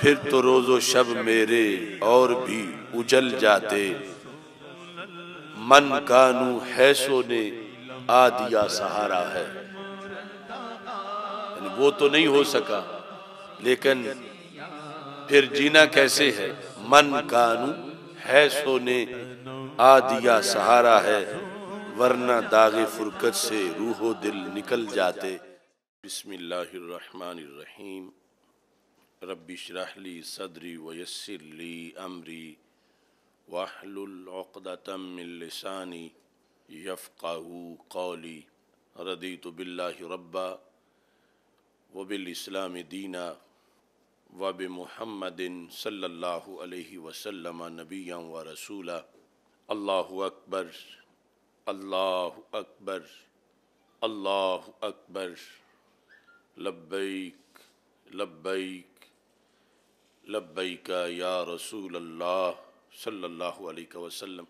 پھر تو روز و شب میرے اور بھی اجل جاتے، من کانو حیثوں نے آ دیا سہارا ہے، یعنی وہ تو نہیں ہو سکا لیکن پھر جینا کیسے ہے، من کانو حیثوں نے آ دیا سہارا ہے، ورنہ داغ فرقت سے روح و دل نکل جاتے۔ بسم اللہ الرحمن الرحیم، رب اشرح لی صدری ویسر لی امری واحلل عقدۃ من لسانی یفقہوا قولی، رضیت باللہ ربا وبالاسلام دینا وبمحمد صلی اللہ علیہ وسلم نبیا ورسولا۔ اللہ اکبر، اللہ اکبر، اللہ اکبر، لبیک لبیک لبیک یا رسول اللہ صلی اللہ علیہ وسلم۔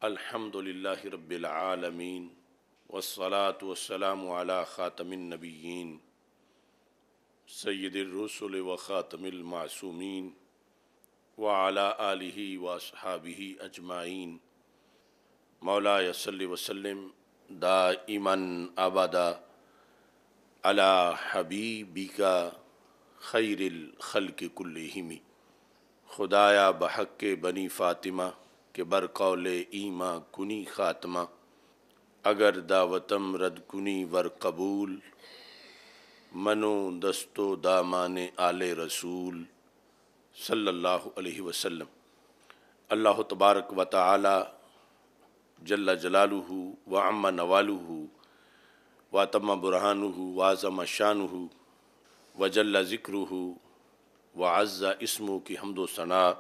الحمد للہ رب العالمین، والصلاة والسلام علی خاتم النبیین سید الرسل و خاتم المعصومین وعلی آلہ واصحابہ اجمعین۔ مولاي صل وسلم دائما ابدا علی حبیبک خیر الخلق کلہم۔ خدایا بحق بنی فاطمہ کہ برقول ایماں کنی خاتمہ، اگر دعوتم رد کنی ور قبول، منو دستو دامان آل رسول صلی اللہ علیہ وسلم۔ اللہ تبارک و تعالی جل جلالہ وعم نوالہ واتم برہانہ وعظم شانہ وجل ذکرہ وعز اسمہ کی حمد و ثناء،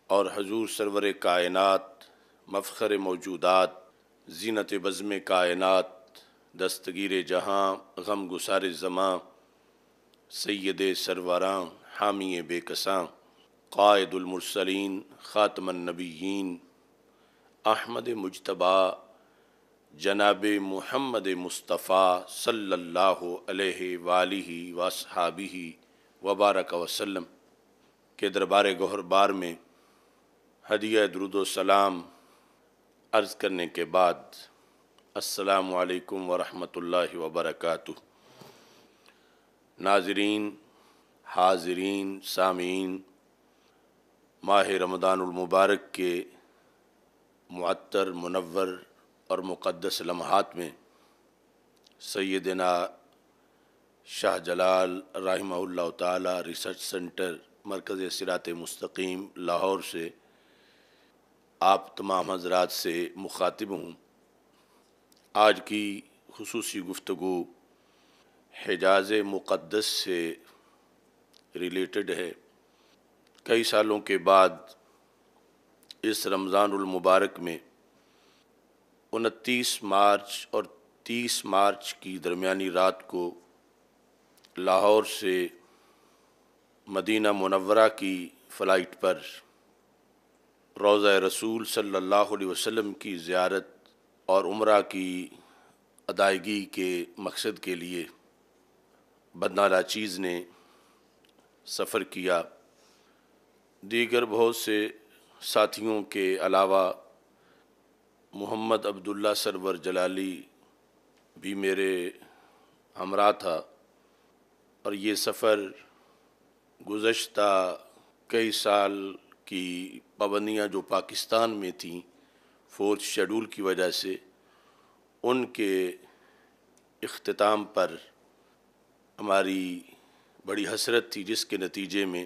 اور حضور سرور کائنات، مفخر موجودات، زینت بزم کائنات، دستگیر جہاں، غم گسار زماں، سید سروراں، حامی بے کساں، قائد المرسلین، خاتم النبیین، احمد مجتبیٰ، جناب محمد مصطفیٰ صلی اللہ علیہ وآلہ واصحابہ وبارک وسلم کے دربار گوہر بار میں ہدیہ درود و سلام عرض کرنے کے بعد، السلام علیکم ورحمۃ اللہ وبرکاتہ۔ ناظرین، حاضرین، سامعین، ماہ رمضان المبارک کے معطر، منور اور مقدس لمحات میں سیدنا شاہ جلال رحمہ اللہ تعالی ریسرچ سینٹر مرکز صراط مستقیم لاہور سے آپ تمام حضرات سے مخاطب ہوں۔ آج کی خصوصی گفتگو حجاز مقدس سے ریلیٹڈ ہے۔ کئی سالوں کے بعد اس رمضان المبارک میں 29 مارچ اور 30 مارچ کی درمیانی رات کو لاہور سے مدینہ منورہ کی فلائٹ پر روضہ رسول صلی اللہ علیہ وسلم کی زیارت اور عمرہ کی ادائیگی کے مقصد کے لیے بدنہ ناچیز نے سفر کیا۔ دیگر بہت سے ساتھیوں کے علاوہ محمد عبداللہ سرور جلالی بھی میرے ہمراہ تھا، اور یہ سفر گزشتہ کئی سال کی پابندیاں جو پاکستان میں تھیں فورتھ شیڈول کی وجہ سے، ان کے اختتام پر ہماری بڑی حسرت تھی، جس کے نتیجے میں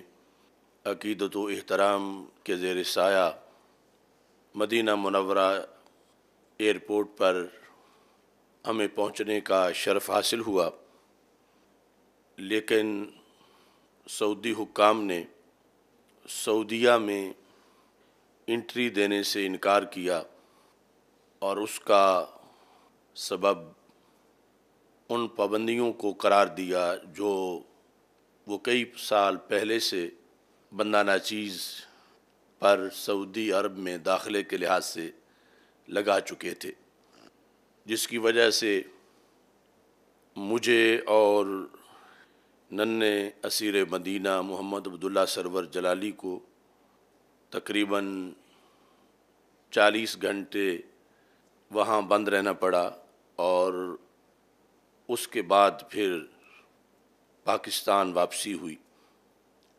عقیدت و احترام کے زیر سایہ مدینہ منورہ ایئرپورٹ پر ہمیں پہنچنے کا شرف حاصل ہوا، لیکن سعودی حکام نے سعودیہ میں انٹری دینے سے انکار کیا، اور اس کا سبب ان پابندیوں کو قرار دیا جو وہ کئی سال پہلے سے بندہ ناچیز پر سعودی عرب میں داخلے کے لحاظ سے لگا چکے تھے، جس کی وجہ سے مجھے اور ننھے اسیر مدینہ محمد عبداللہ سرور جلالی کو تقریباً 40 گھنٹے وہاں بند رہنا پڑا، اور اس کے بعد پھر پاکستان واپسی ہوئی۔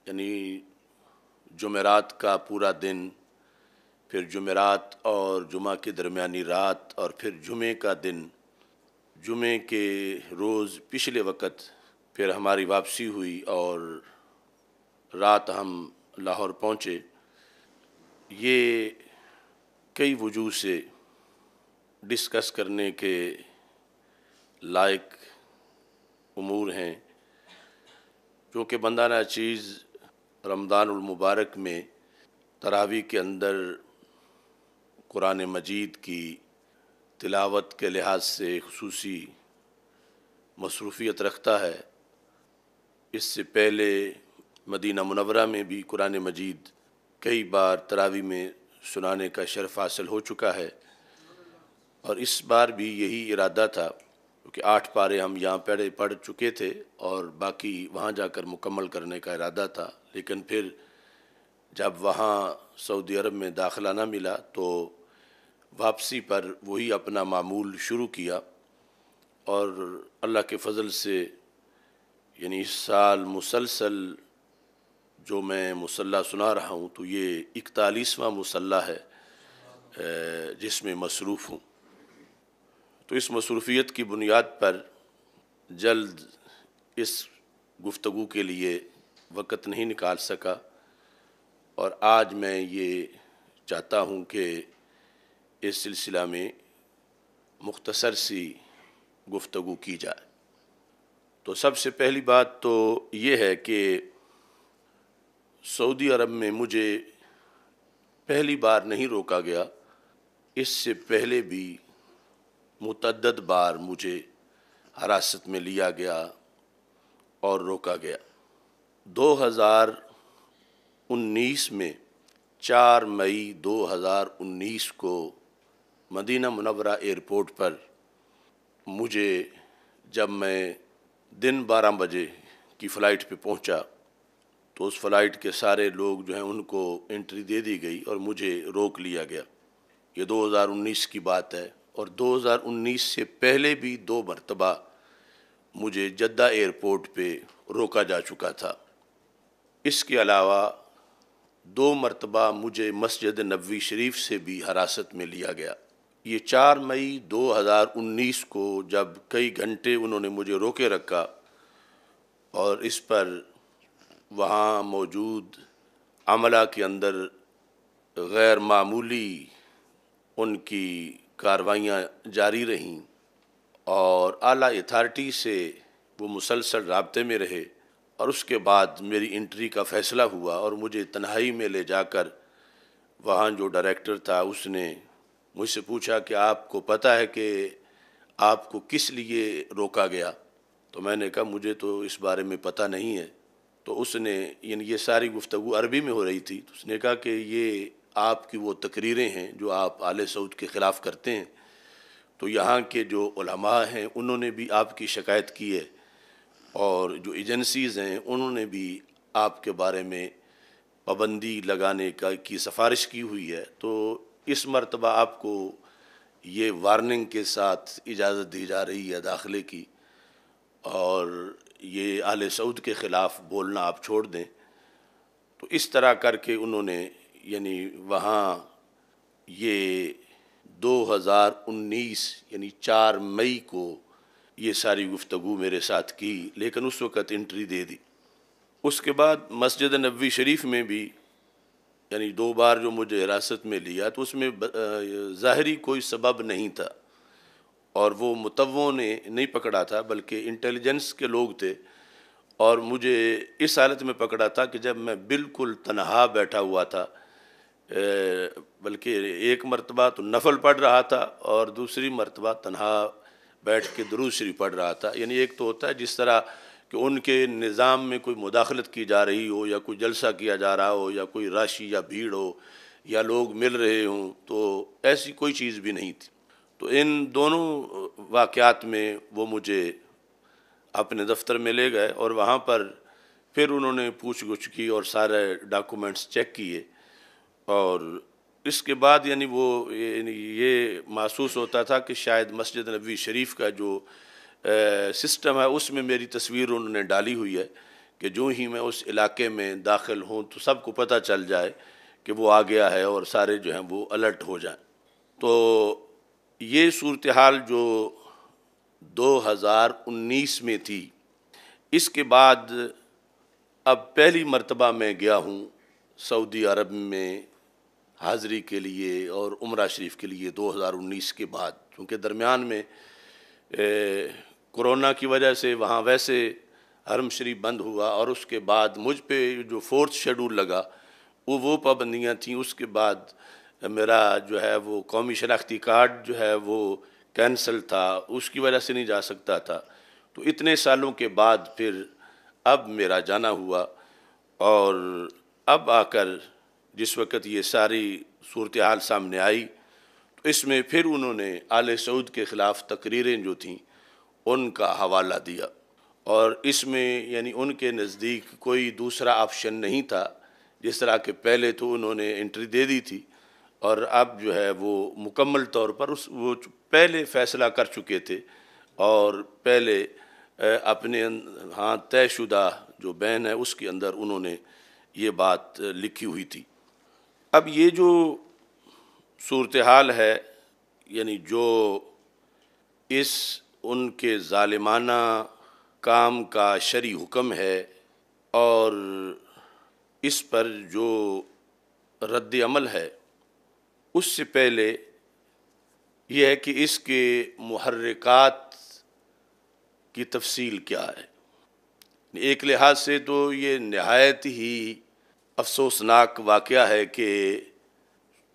یعنی جمعرات کا پورا دن، پھر جمعرات اور جمعہ کے درمیانی رات، اور پھر جمعے کا دن، جمعے کے روز پچھلے وقت پھر ہماری واپسی ہوئی، اور رات ہم لاہور پہنچے۔ یہ کئی وجوہ سے ڈسکس کرنے کے لائق امور ہیں، کیونکہ بندہ ناچیز رمضان المبارک میں تراویح کے اندر قرآن مجید کی تلاوت کے لحاظ سے خصوصی مصروفیت رکھتا ہے۔ اس سے پہلے مدینہ منورہ میں بھی قرآن مجید کئی بار تراویح میں سنانے کا شرف حاصل ہو چکا ہے، اور اس بار بھی یہی ارادہ تھا، کیونکہ 8 پارے ہم یہاں پڑھ چکے تھے اور باقی وہاں جا کر مکمل کرنے کا ارادہ تھا۔ لیکن پھر جب وہاں سعودی عرب میں داخلہ نہ ملا تو واپسی پر وہی اپنا معمول شروع کیا، اور اللہ کے فضل سے یعنی اس سال مسلسل جو میں مصلی سنا رہا ہوں تو یہ 41واں مصلی ہے جس میں مصروف ہوں۔ تو اس مصروفیت کی بنیاد پر جلد اس گفتگو کے لیے وقت نہیں نکال سکا، اور آج میں یہ چاہتا ہوں کہ اس سلسلہ میں مختصر سی گفتگو کی جائے۔ تو سب سے پہلی بات تو یہ ہے کہ سعودی عرب میں مجھے پہلی بار نہیں روکا گیا، اس سے پہلے بھی متعدد بار مجھے حراست میں لیا گیا اور روکا گیا۔ 2019 میں 4 مئی 2019 کو مدینہ منورہ ایئرپورٹ پر مجھے، جب میں دن 12 بجے کی فلائٹ پہ پہنچا تو اس فلائٹ کے سارے لوگ جو ہیں ان کو انٹری دے دی گئی اور مجھے روک لیا گیا۔ یہ 2019 کی بات ہے، اور 2019 سے پہلے بھی 2 مرتبہ مجھے جدہ ایئرپورٹ پہ روکا جا چکا تھا۔ اس کے علاوہ 2 مرتبہ مجھے مسجد نبوی شریف سے بھی حراست میں لیا گیا۔ یہ 4 مئی 2019 کو جب کئی گھنٹے انہوں نے مجھے روکے رکھا، اور اس پر وہاں موجود عملہ کے اندر غیر معمولی ان کی کاروائیاں جاری رہیں، اور اعلیٰ اتھارٹی سے وہ مسلسل رابطے میں رہے، اور اس کے بعد میری انٹری کا فیصلہ ہوا، اور مجھے تنہائی میں لے جا کر وہاں جو ڈائریکٹر تھا اس نے مجھ سے پوچھا کہ آپ کو پتہ ہے کہ آپ کو کس لیے روکا گیا؟ تو میں نے کہا مجھے تو اس بارے میں پتہ نہیں ہے۔ تو اس نے، یعنی یہ ساری گفتگو عربی میں ہو رہی تھی، تو اس نے کہا کہ یہ آپ کی وہ تقریریں ہیں جو آپ آل سعود کے خلاف کرتے ہیں، تو یہاں کے جو علماء ہیں انہوں نے بھی آپ کی شکایت کی ہے، اور جو ایجنسیز ہیں انہوں نے بھی آپ کے بارے میں پابندی لگانے کی سفارش کی ہوئی ہے، تو اس مرتبہ آپ کو یہ وارننگ کے ساتھ اجازت دی جا رہی ہے داخلے کی، اور یہ آل سعود کے خلاف بولنا آپ چھوڑ دیں۔ تو اس طرح کر کے انہوں نے یعنی وہاں یہ 2019 یعنی 4 مئی کو یہ ساری گفتگو میرے ساتھ کی، لیکن اس وقت انٹری دے دی۔ اس کے بعد مسجد نبوی شریف میں بھی یعنی 2 بار جو مجھے حراست میں لیا تو اس میں ظاہری کوئی سبب نہیں تھا، اور وہ متووں نے نہیں پکڑا تھا بلکہ انٹیلیجنس کے لوگ تھے، اور مجھے اس حالت میں پکڑا تھا کہ جب میں بالکل تنہا بیٹھا ہوا تھا، بلکہ ایک مرتبہ تو نفل پڑھ رہا تھا اور دوسری مرتبہ تنہا بیٹھ کے درود شریف پڑھ رہا تھا۔ یعنی ایک تو ہوتا ہے جس طرح کہ ان کے نظام میں کوئی مداخلت کی جا رہی ہو، یا کوئی جلسہ کیا جا رہا ہو، یا کوئی راشی یا بھیڑ ہو، یا لوگ مل رہے ہوں، تو ایسی کوئی چیز بھی نہیں تھی۔ تو ان دونوں واقعات میں وہ مجھے اپنے دفتر میں لے گئے اور وہاں پر پھر انہوں نے پوچھ گچھ کی اور سارے ڈاکومنٹس چیک کیے، اور اس کے بعد یعنی یہ محسوس ہوتا تھا کہ شاید مسجد نبوی شریف کا جو سسٹم ہے اس میں میری تصویر انہوں نے ڈالی ہوئی ہے کہ جو ہی میں اس علاقے میں داخل ہوں تو سب کو پتہ چل جائے کہ وہ آ گیا ہے اور سارے جو ہیں وہ الرٹ ہو جائیں۔ تو یہ صورتحال جو 2019 میں تھی، اس کے بعد اب پہلی مرتبہ میں گیا ہوں سعودی عرب میں حاضری کے لیے اور عمرہ شریف کے لیے 2019 کے بعد، کیونکہ درمیان میں کرونا کی وجہ سے وہاں ویسے حرم شریف بند ہوا، اور اس کے بعد مجھ پہ جو 4تھ شیڈول لگا وہ پابندیاں تھیں۔ اس کے بعد میرا جو ہے وہ قومی شناختی کارڈ جو ہے وہ کینسل تھا، اس کی وجہ سے نہیں جا سکتا تھا۔ تو اتنے سالوں کے بعد پھر اب میرا جانا ہوا، اور اب آ کر جس وقت یہ ساری صورتحال سامنے آئی تو اس میں پھر انہوں نے آل سعود کے خلاف تقریریں جو تھیں ان کا حوالہ دیا، اور اس میں یعنی ان کے نزدیک کوئی دوسرا آپشن نہیں تھا۔ جس طرح کہ پہلے تو انہوں نے انٹری دے دی تھی، اور اب جو ہے وہ مکمل طور پر وہ پہلے فیصلہ کر چکے تھے، اور پہلے اپنے ہاں طے شدہ جو بین ہے اس کے اندر انہوں نے یہ بات لکھی ہوئی تھی۔ اب یہ جو صورتحال ہے، یعنی جو ان کے ظالمانہ کام کا شرعی حکم ہے، اور اس پر جو رد عمل ہے، اس سے پہلے یہ ہے کہ اس کے محرکات کی تفصیل کیا ہے۔ ایک لحاظ سے تو یہ نہایت ہی افسوسناک واقعہ ہے کہ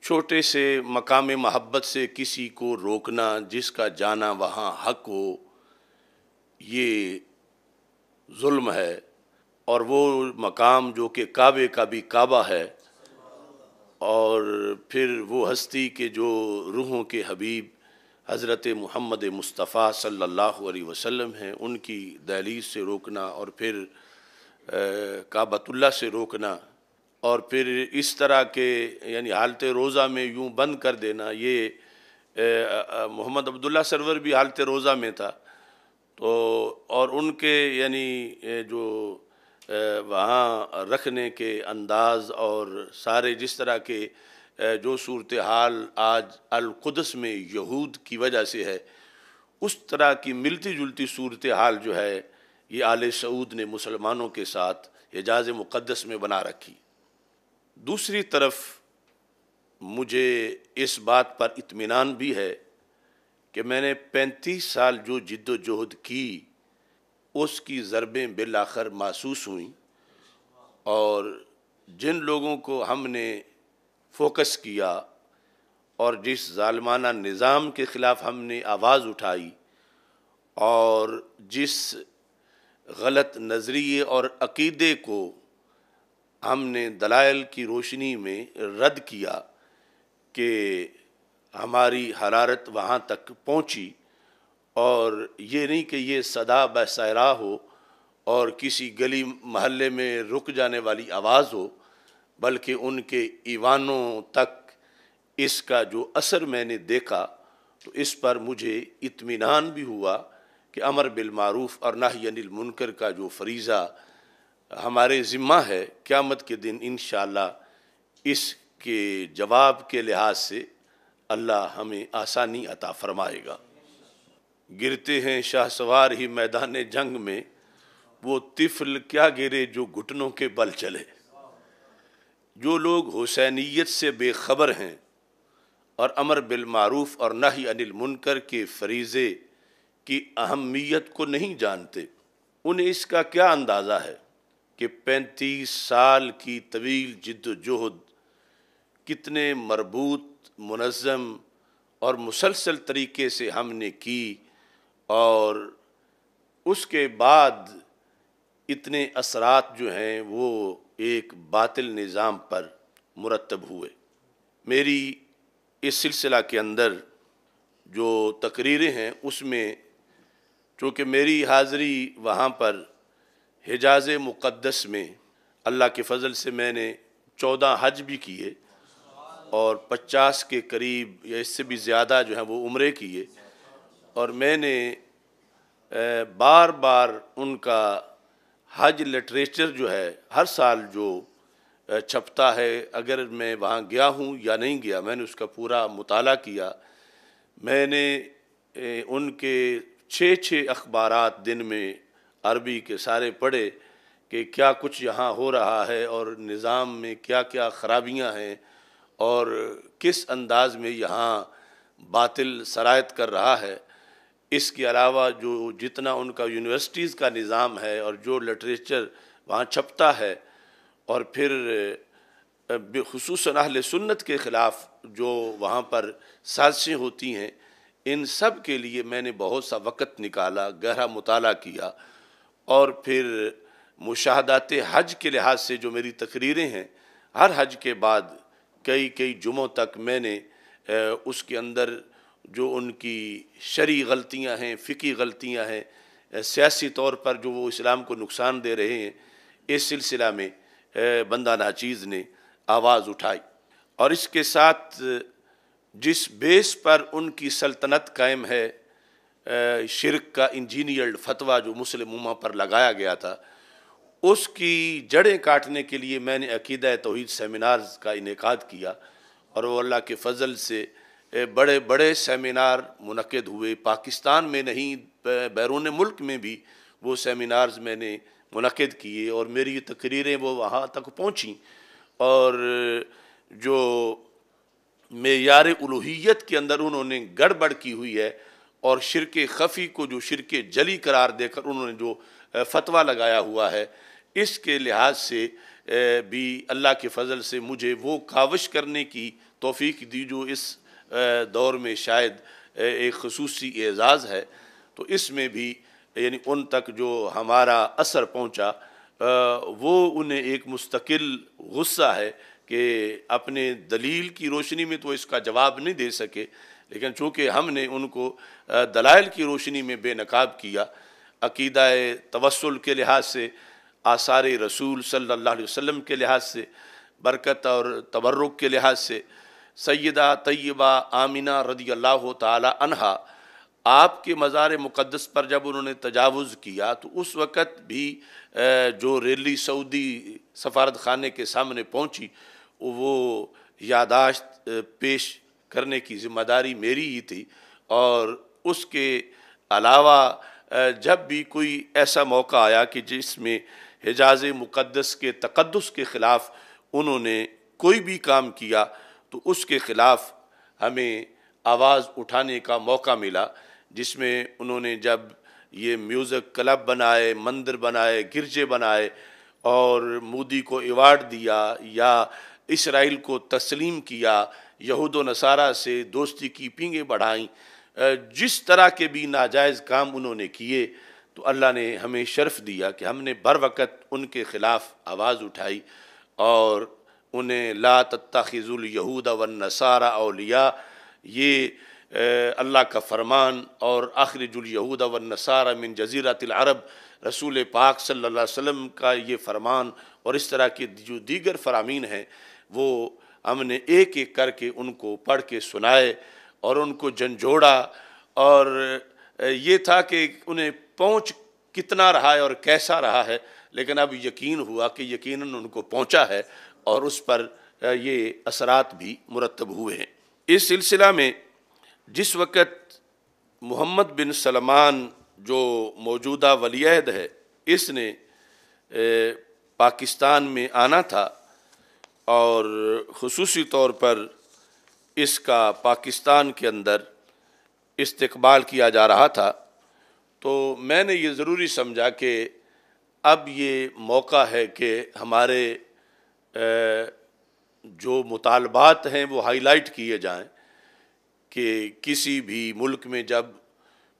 چھوٹے سے مقام محبت سے کسی کو روکنا جس کا جانا وہاں حق ہو، یہ ظلم ہے، اور وہ مقام جو کہ کعبے کا بھی کعبہ ہے، اور پھر وہ ہستی کے جو روحوں کے حبیب حضرت محمد مصطفیٰ صلی اللہ علیہ وسلم ہیں، ان کی دہلیز سے روکنا، اور پھر کعبۃ اللہ سے روکنا، اور پھر اس طرح کے یعنی حالت روزہ میں یوں بند کر دینا۔ یہ محمد عبداللہ سرور بھی حالت روزہ میں تھا، تو اور ان کے یعنی جو وہاں رکھنے کے انداز اور سارے جس طرح کے جو صورتحال آج القدس میں یہود کی وجہ سے ہے، اس طرح کی ملتی جلتی صورتحال جو ہے یہ آل سعود نے مسلمانوں کے ساتھ حجاز مقدس میں بنا رکھی۔ دوسری طرف مجھے اس بات پر اطمینان بھی ہے کہ میں نے 35 سال جو جد و جہد کی، اس کی ضربیں بالآخر محسوس ہوئیں، اور جن لوگوں کو ہم نے فوکس کیا اور جس ظالمانہ نظام کے خلاف ہم نے آواز اٹھائی، اور جس غلط نظریے اور عقیدے کو ہم نے دلائل کی روشنی میں رد کیا، کہ ہماری حرارت وہاں تک پہنچی، اور یہ نہیں کہ یہ صدا بصیرا ہو اور کسی گلی محلے میں رک جانے والی آواز ہو، بلکہ ان کے ایوانوں تک اس کا جو اثر میں نے دیکھا، تو اس پر مجھے اطمینان بھی ہوا کہ امر بالمعروف اور نہی عن المنکر کا جو فریضہ ہمارے ذمہ ہے، قیامت کے دن انشاءاللہ اس کے جواب کے لحاظ سے اللہ ہمیں آسانی عطا فرمائے گا۔ گرتے ہیں شاہ سوار ہی میدان جنگ میں، وہ طفل کیا گرے جو گھٹنوں کے بل چلے۔ جو لوگ حسینیت سے بے خبر ہیں اور امر بالمعروف اور نہی عن المنکر کے فریضے کی اہمیت کو نہیں جانتے، انہیں اس کا کیا اندازہ ہے کہ 35 سال کی طویل جد و جہد کتنے مربوط، منظم اور مسلسل طریقے سے ہم نے کی، اور اس کے بعد اتنے اثرات جو ہیں وہ ایک باطل نظام پر مرتب ہوئے۔ میری اس سلسلہ کے اندر جو تقریریں ہیں اس میں چونکہ میری حاضری وہاں پر حجاز مقدس میں اللہ کے فضل سے میں نے 14 حج بھی کیے اور 50 کے قریب یا اس سے بھی زیادہ جو ہیں وہ عمرے کیے، اور میں نے بار بار ان کا حج لٹریچر جو ہے ہر سال جو چھپتا ہے، اگر میں وہاں گیا ہوں یا نہیں گیا، میں نے اس کا پورا مطالعہ کیا۔ میں نے ان کے 6 اخبارات دن میں عربی کے سارے پڑھے کہ کیا کچھ یہاں ہو رہا ہے اور نظام میں کیا کیا خرابیاں ہیں اور کس انداز میں یہاں باطل سرایت کر رہا ہے۔ اس کے علاوہ جو جتنا ان کا یونیورسٹیز کا نظام ہے اور جو لٹریچر وہاں چھپتا ہے، اور پھر خصوصاً اہل سنت کے خلاف جو وہاں پر سازشیں ہوتی ہیں، ان سب کے لیے میں نے بہت سا وقت نکالا، گہرا مطالعہ کیا، اور پھر مشاہدات حج کے لحاظ سے جو میری تقریریں ہیں، ہر حج کے بعد کئی جمعوں تک میں نے اس کے اندر جو ان کی شرعی غلطیاں ہیں، فقہی غلطیاں ہیں، سیاسی طور پر جو وہ اسلام کو نقصان دے رہے ہیں، اس سلسلہ میں بندہ ناچیز نے آواز اٹھائی۔ اور اس کے ساتھ جس بیس پر ان کی سلطنت قائم ہے، شرک کا انجینئرڈ فتویٰ جو مسلم امہ پر لگایا گیا تھا، اس کی جڑیں کاٹنے کے لیے میں نے عقیدہ توحید سیمینارز کا انعقاد کیا، اور وہ اللہ کے فضل سے بڑے بڑے سیمینار منعقد ہوئے، پاکستان میں نہیں بیرون ملک میں بھی وہ سیمینارز میں نے منعقد کیے، اور میری تقریریں وہ وہاں تک پہنچیں، اور جو معیار الوہیت کے اندر انہوں نے گڑبڑ کی ہوئی ہے اور شرک خفی کو جو شرک جلی قرار دے کر انہوں نے جو فتویٰ لگایا ہوا ہے، اس کے لحاظ سے بھی اللہ کے فضل سے مجھے وہ کاوش کرنے کی توفیق دی جو اس دور میں شاید ایک خصوصی اعزاز ہے۔ تو اس میں بھی یعنی ان تک جو ہمارا اثر پہنچا، وہ انہیں ایک مستقل غصہ ہے کہ اپنے دلیل کی روشنی میں تو اس کا جواب نہیں دے سکے، لیکن چونکہ ہم نے ان کو دلائل کی روشنی میں بے نقاب کیا، عقیدہ توسل کے لحاظ سے، آثار رسول صلی اللہ علیہ وسلم کے لحاظ سے، برکت اور تبرک کے لحاظ سے، سیدہ طیبہ آمنہ رضی اللہ تعالی عنہا آپ کے مزار مقدس پر جب انہوں نے تجاوز کیا تو اس وقت بھی جو ریلی سعودی سفارت خانے کے سامنے پہنچی، وہ یادداشت پیش کرنے کی ذمہ داری میری ہی تھی، اور اس کے علاوہ جب بھی کوئی ایسا موقع آیا کہ جس میں حجاز مقدس کے تقدس کے خلاف انہوں نے کوئی بھی کام کیا تو اس کے خلاف ہمیں آواز اٹھانے کا موقع ملا، جس میں انہوں نے جب یہ میوزک کلب بنائے، مندر بنائے، گرجے بنائے، اور مودی کو ایوارڈ دیا یا اسرائیل کو تسلیم کیا، یہود و نصارہ سے دوستی کی پینگیں بڑھائیں، جس طرح کے بھی ناجائز کام انہوں نے کیے، تو اللہ نے ہمیں شرف دیا کہ ہم نے بر وقت ان کے خلاف آواز اٹھائی اور انہیں لا تتخذوا الیہود والنصارى اولیاء، یہ اللہ کا فرمان، اور اخرجوا الیہود والنصارى من جزیرۃ العرب، رسول پاک صلی اللہ علیہ وسلم کا یہ فرمان، اور اس طرح کے جو دیگر فرامین ہیں، وہ ہم نے ایک ایک کر کے ان کو پڑھ کے سنائے اور ان کو جھنجھوڑا، اور یہ تھا کہ انہیں پہنچ کتنا رہا ہے اور کیسا رہا ہے، لیکن اب یقین ہوا کہ یقیناً ان کو پہنچا ہے اور اس پر یہ اثرات بھی مرتب ہوئے ہیں۔ اس سلسلہ میں جس وقت محمد بن سلمان جو موجودہ ولی عہد ہے، اس نے پاکستان میں آنا تھا اور خصوصی طور پر اس کا پاکستان کے اندر استقبال کیا جا رہا تھا، تو میں نے یہ ضروری سمجھا کہ اب یہ موقع ہے کہ ہمارے جو مطالبات ہیں وہ ہائی لائٹ کیے جائیں، کہ کسی بھی ملک میں جب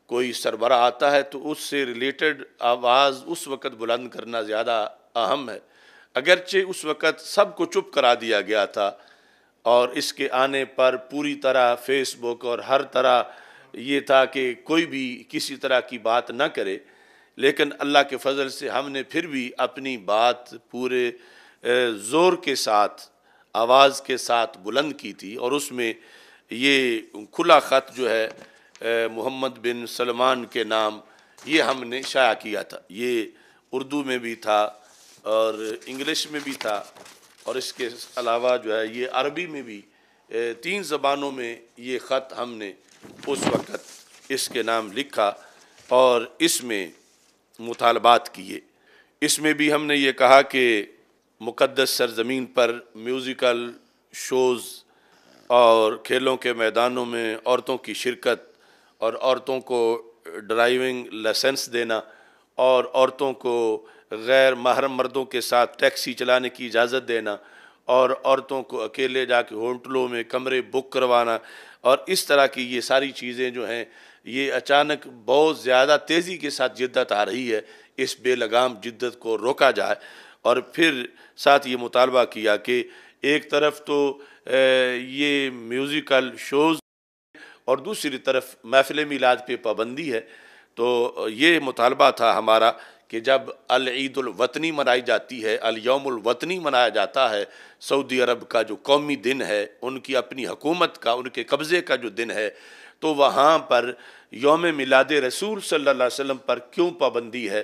کوئی سربراہ آتا ہے تو اس سے ریلیٹڈ آواز اس وقت بلند کرنا زیادہ اہم ہے، اگرچہ اس وقت سب کو چپ کرا دیا گیا تھا، اور اس کے آنے پر پوری طرح فیس بک اور ہر طرح یہ تھا کہ کوئی بھی کسی طرح کی بات نہ کرے، لیکن اللہ کے فضل سے ہم نے پھر بھی اپنی بات پورے زور کے ساتھ، آواز کے ساتھ بلند کی تھی، اور اس میں یہ کھلا خط جو ہے محمد بن سلمان کے نام یہ ہم نے شائع کیا تھا۔ یہ اردو میں بھی تھا اور انگلش میں بھی تھا، اور اس کے علاوہ جو ہے یہ عربی میں بھی 3 زبانوں میں یہ خط ہم نے اس وقت اس کے نام لکھا اور اس میں مطالبات کیے۔ اس میں بھی ہم نے یہ کہا کہ مقدس سرزمین پر میوزیکل شوز اور کھیلوں کے میدانوں میں عورتوں کی شرکت، اور عورتوں کو ڈرائیونگ لائسنس دینا، اور عورتوں کو غیر محرم مردوں کے ساتھ ٹیکسی چلانے کی اجازت دینا، اور عورتوں کو اکیلے جا کے ہوٹلوں میں کمرے بک کروانا، اور اس طرح کی یہ ساری چیزیں جو ہیں یہ اچانک بہت زیادہ تیزی کے ساتھ جدت آ رہی ہے، اس بے لگام جدت کو روکا جائے۔ اور پھر ساتھ یہ مطالبہ کیا کہ ایک طرف تو یہ میوزیکل شوز اور دوسری طرف محفل میلاد پہ پابندی ہے، تو یہ مطالبہ تھا ہمارا کہ جب العید الوطنی منائی جاتی ہے، الیوم الوطنی منایا جاتا ہے، سعودی عرب کا جو قومی دن ہے، ان کی اپنی حکومت کا، ان کے قبضے کا جو دن ہے، تو وہاں پر یوم میلاد رسول صلی اللہ علیہ وسلم پر کیوں پابندی ہے؟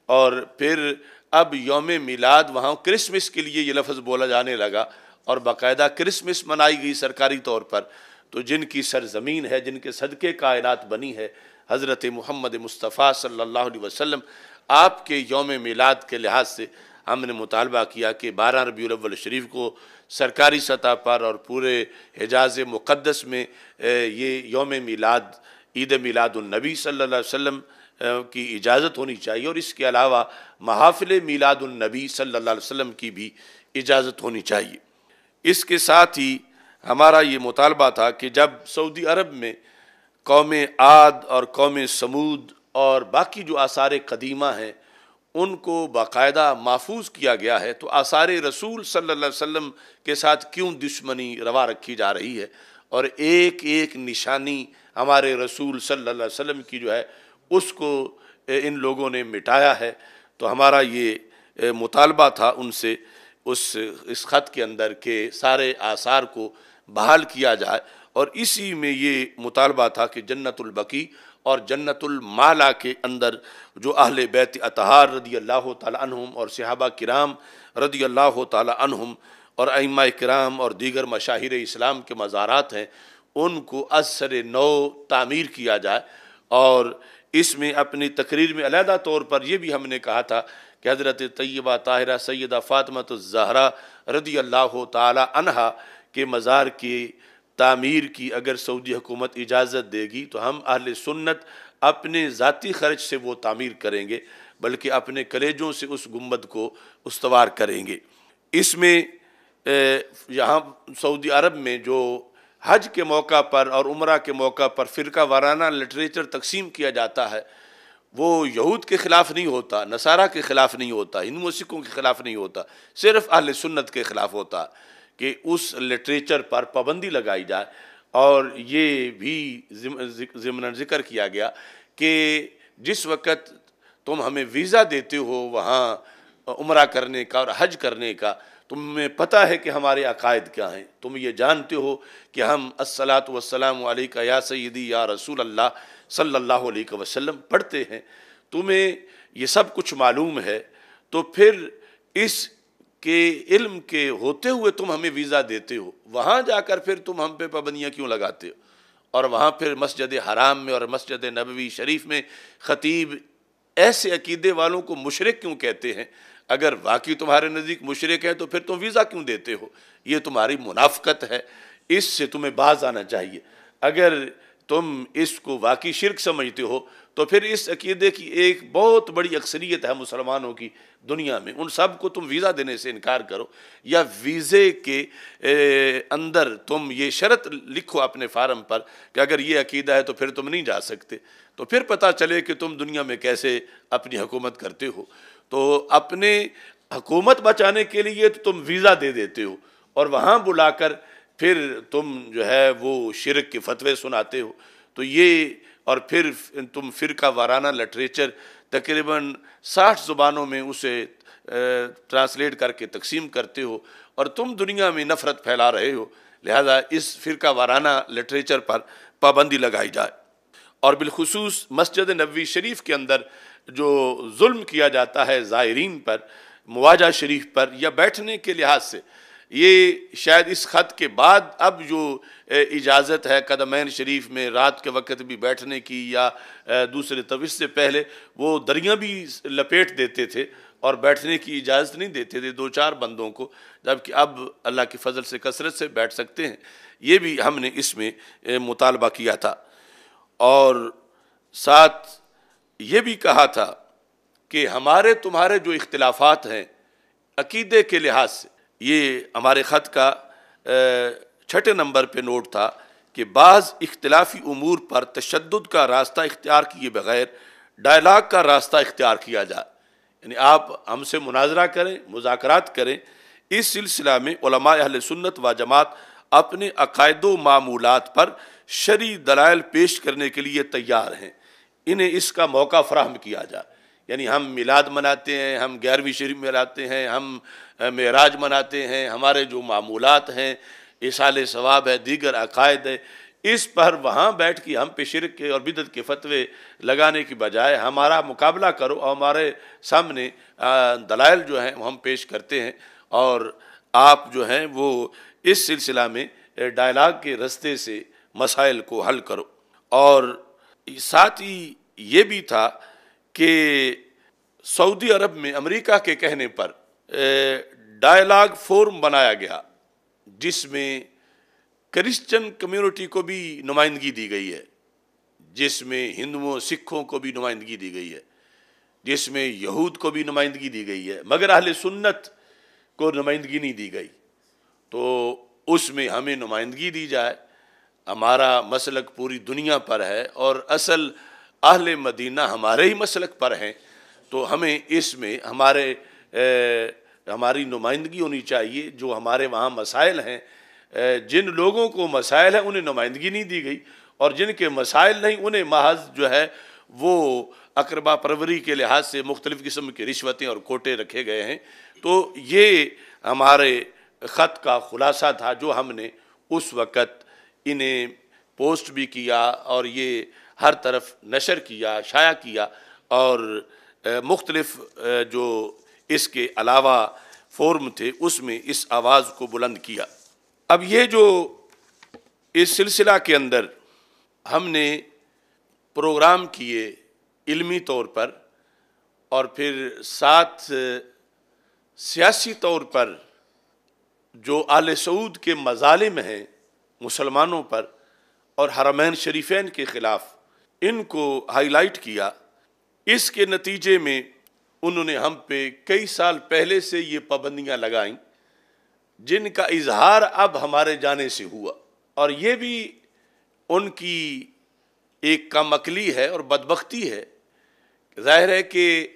اور پھر اب یوم میلاد وہاں کرسمس کے لیے یہ لفظ بولا جانے لگا، اور باقاعدہ کرسمس منائی گئی سرکاری طور پر۔ تو جن کی سرزمین ہے، جن کے صدقے کائنات بنی ہے، حضرت محمد مصطفیٰ صلی اللہ علیہ وسلم، آپ کے یوم میلاد کے لحاظ سے ہم نے مطالبہ کیا کہ 12 ربیع الاول شریف کو سرکاری سطح پر اور پورے حجاز مقدس میں یہ یوم میلاد، عید میلاد النبی صلی اللہ علیہ وسلم کی اجازت ہونی چاہیے، اور اس کے علاوہ محافل میلاد النبی صلی اللہ علیہ وسلم کی بھی اجازت ہونی چاہیے۔ اس کے ساتھ ہی ہمارا یہ مطالبہ تھا کہ جب سعودی عرب میں قوم عاد اور قوم سمود اور باقی جو آثار قدیمہ ہیں ان کو باقاعدہ محفوظ کیا گیا ہے، تو آثار رسول صلی اللہ علیہ وسلم کے ساتھ کیوں دشمنی روا رکھی جا رہی ہے، اور ایک ایک نشانی ہمارے رسول صلی اللہ علیہ وسلم کی جو ہے اس کو ان لوگوں نے مٹایا ہے۔ تو ہمارا یہ مطالبہ تھا ان سے اس خط کے اندر کہ سارے آثار کو بحال کیا جائے، اور اسی میں یہ مطالبہ تھا کہ جنت البقیع اور جنت المالا کے اندر جو اہل بیت اطہار رضی اللہ تعالی عنہم اور صحابہ کرام رضی اللہ تعالی عنہم اور ائمہ کرام اور دیگر مشاہیر اسلام کے مزارات ہیں، ان کو از سر نو تعمیر کیا جائے۔ اور اس میں اپنی تقریر میں علیحدہ طور پر یہ بھی ہم نے کہا تھا کہ حضرت طیبہ طاہرہ سیدہ فاطمہ الزہرا رضی اللہ تعالی عنہا کے مزار کی تعمیر کی اگر سعودی حکومت اجازت دے گی تو ہم اہل سنت اپنے ذاتی خرچ سے وہ تعمیر کریں گے، بلکہ اپنے کلیجوں سے اس گنبد کو استوار کریں گے۔ اس میں یہاں سعودی عرب میں جو حج کے موقع پر اور عمرہ کے موقع پر فرقہ وارانہ لٹریچر تقسیم کیا جاتا ہے، وہ یہود کے خلاف نہیں ہوتا، نصارہ کے خلاف نہیں ہوتا، ہندو سکھوں کے خلاف نہیں ہوتا، صرف اہل سنت کے خلاف ہوتا کہ اس لٹریچر پر پابندی لگائی جائے۔ اور یہ بھی ضمن ذکر کیا گیا کہ جس وقت تم ہمیں ویزا دیتے ہو وہاں عمرہ کرنے کا اور حج کرنے کا، تمہیں پتہ ہے کہ ہمارے عقائد کیا ہیں، تم یہ جانتے ہو کہ ہم الصلاۃ والسلام علیک یا سیدی یا رسول اللہ صلی اللہ علیہ وسلم پڑھتے ہیں، تمہیں یہ سب کچھ معلوم ہے، تو پھر اس کے علم کے ہوتے ہوئے تم ہمیں ویزا دیتے ہو، وہاں جا کر پھر تم ہم پہ پابندیاں کیوں لگاتے ہو؟ اور وہاں پھر مسجد حرام میں اور مسجد نبوی شریف میں خطیب ایسے عقیدے والوں کو مشرک کیوں کہتے ہیں؟ اگر واقعی تمہارے نزدیک مشرک ہے تو پھر تم ویزا کیوں دیتے ہو؟ یہ تمہاری منافقت ہے، اس سے تمہیں باز آنا چاہیے۔ اگر تم اس کو واقعی شرک سمجھتے ہو تو پھر اس عقیدے کی ایک بہت بڑی اکثریت ہے مسلمانوں کی دنیا میں، ان سب کو تم ویزا دینے سے انکار کرو، یا ویزے کے اندر تم یہ شرط لکھو اپنے فارم پر کہ اگر یہ عقیدہ ہے تو پھر تم نہیں جا سکتے، تو پھر پتہ چلے کہ تم دنیا میں کیسے اپنی حکومت کرتے ہو۔ تو اپنے حکومت بچانے کے لیے تو تم ویزا دے دیتے ہو، اور وہاں بلا کر پھر تم جو ہے وہ شرک کے فتوے سناتے ہو۔ تو یہ اور پھر تم فرقہ وارانہ لٹریچر تقریباً 60 زبانوں میں اسے ٹرانسلیٹ کر کے تقسیم کرتے ہو اور تم دنیا میں نفرت پھیلا رہے ہو، لہذا اس فرقہ وارانہ لٹریچر پر پابندی لگائی جائے۔ اور بالخصوص مسجد نبوی شریف کے اندر جو ظلم کیا جاتا ہے زائرین پر، مواجہ شریف پر یا بیٹھنے کے لحاظ سے، یہ شاید اس خط کے بعد اب جو اجازت ہے قدمین شریف میں رات کے وقت بھی بیٹھنے کی یا دوسرے طرف، اس سے پہلے وہ دریاں بھی لپیٹ دیتے تھے اور بیٹھنے کی اجازت نہیں دیتے تھے 2-4 بندوں کو، جبکہ اب اللہ کے فضل سے کثرت سے بیٹھ سکتے ہیں۔ یہ بھی ہم نے اس میں مطالبہ کیا تھا، اور ساتھ یہ بھی کہا تھا کہ ہمارے تمہارے جو اختلافات ہیں عقیدے کے لحاظ سے، یہ ہمارے خط کا 6 نمبر پہ نوٹ تھا کہ بعض اختلافی امور پر تشدد کا راستہ اختیار کیے بغیر ڈائلاگ کا راستہ اختیار کیا جائے، یعنی آپ ہم سے مناظرہ کریں، مذاکرات کریں۔ اس سلسلہ میں علماء اہل سنت و جماعت اپنے عقائد و معمولات پر شرعی دلائل پیش کرنے کے لیے تیار ہیں، انہیں اس کا موقع فراہم کیا جائے۔ یعنی ہم میلاد مناتے ہیں، ہم 11ویں شریف مناتے ہیں، ہم معراج مناتے ہیں، ہمارے جو معمولات ہیں، ایصال ثواب ہے، دیگر عقائد ہے، اس پر وہاں بیٹھ کے ہم پہ شرک کے اور بدعت کے فتوے لگانے کی بجائے ہمارا مقابلہ کرو اور ہمارے سامنے دلائل جو ہیں وہ ہم پیش کرتے ہیں، اور آپ جو ہیں وہ اس سلسلہ میں ڈائلاگ کے رستے سے مسائل کو حل کرو۔ اور ساتھ ہی یہ بھی تھا کہ سعودی عرب میں امریکہ کے کہنے پر ڈائلاگ فورم بنایا گیا، جس میں کرسچن کمیونٹی کو بھی نمائندگی دی گئی ہے، جس میں ہندوؤں سکھوں کو بھی نمائندگی دی گئی ہے، جس میں یہود کو بھی نمائندگی دی گئی ہے، مگر اہل سنت کو نمائندگی نہیں دی گئی۔ تو اس میں ہمیں نمائندگی دی جائے۔ ہمارا مسلک پوری دنیا پر ہے اور اصل اہل مدینہ ہمارے ہی مسلک پر ہیں، تو ہمیں اس میں ہماری نمائندگی ہونی چاہیے۔ جو ہمارے وہاں مسائل ہیں، جن لوگوں کو مسائل ہیں انہیں نمائندگی نہیں دی گئی، اور جن کے مسائل نہیں انہیں محض جو ہے وہ اقربا پروری کے لحاظ سے مختلف قسم کی رشوتیں اور کوٹے رکھے گئے ہیں۔ تو یہ ہمارے خط کا خلاصہ تھا جو ہم نے اس وقت انہیں پوسٹ بھی کیا اور یہ ہر طرف نشر کیا، شائع کیا، اور مختلف جو اس کے علاوہ فورم تھے اس میں اس آواز کو بلند کیا۔ اب یہ جو اس سلسلہ کے اندر ہم نے پروگرام کیے علمی طور پر، اور پھر ساتھ سیاسی طور پر جو آل سعود کے مظالم ہیں مسلمانوں پر اور حرمین شریفین کے خلاف، ان کو ہائی لائٹ کیا، اس کے نتیجے میں انہوں نے ہم پہ کئی سال پہلے سے یہ پابندیاں لگائیں، جن کا اظہار اب ہمارے جانے سے ہوا، اور یہ بھی ان کی ایک کم عقلی ہے اور بدبختی ہے۔ ظاہر ہے کہ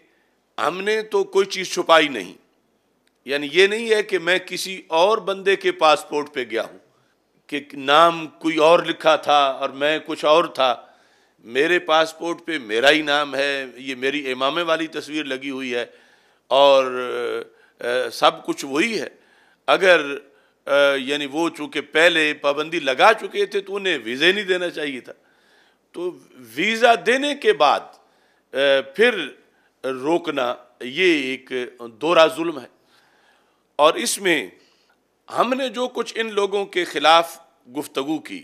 ہم نے تو کوئی چیز چھپائی نہیں، یعنی یہ نہیں ہے کہ میں کسی اور بندے کے پاسپورٹ پہ گیا ہوں کہ نام کوئی اور لکھا تھا اور میں کچھ اور تھا۔ میرے پاسپورٹ پہ میرا ہی نام ہے، یہ میری امامے والی تصویر لگی ہوئی ہے، اور سب کچھ وہی ہے۔ اگر یعنی وہ چونکہ پہلے پابندی لگا چکے تھے تو انہیں ویزے نہیں دینا چاہیے تھا، تو ویزا دینے کے بعد پھر روکنا یہ ایک دوہرا ظلم ہے۔ اور اس میں ہم نے جو کچھ ان لوگوں کے خلاف گفتگو کی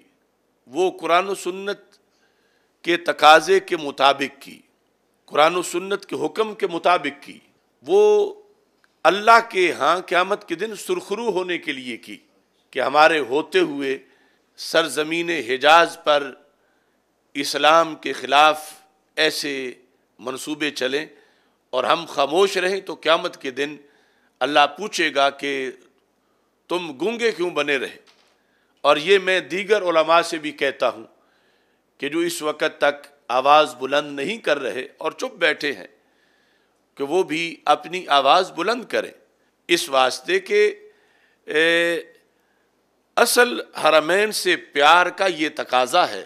وہ قرآن و سنت کے تقاضے کے مطابق کی، قرآن و سنت کے حکم کے مطابق کی، وہ اللہ کے ہاں قیامت کے دن سرخرو ہونے کے لیے کی کہ ہمارے ہوتے ہوئے سرزمین حجاز پر اسلام کے خلاف ایسے منصوبے چلیں اور ہم خاموش رہیں تو قیامت کے دن اللہ پوچھے گا کہ تم گونگے کیوں بنے رہے۔ اور یہ میں دیگر علماء سے بھی کہتا ہوں کہ جو اس وقت تک آواز بلند نہیں کر رہے اور چپ بیٹھے ہیں کہ وہ بھی اپنی آواز بلند کریں، اس واسطے کہ اصل حرمین سے پیار کا یہ تقاضا ہے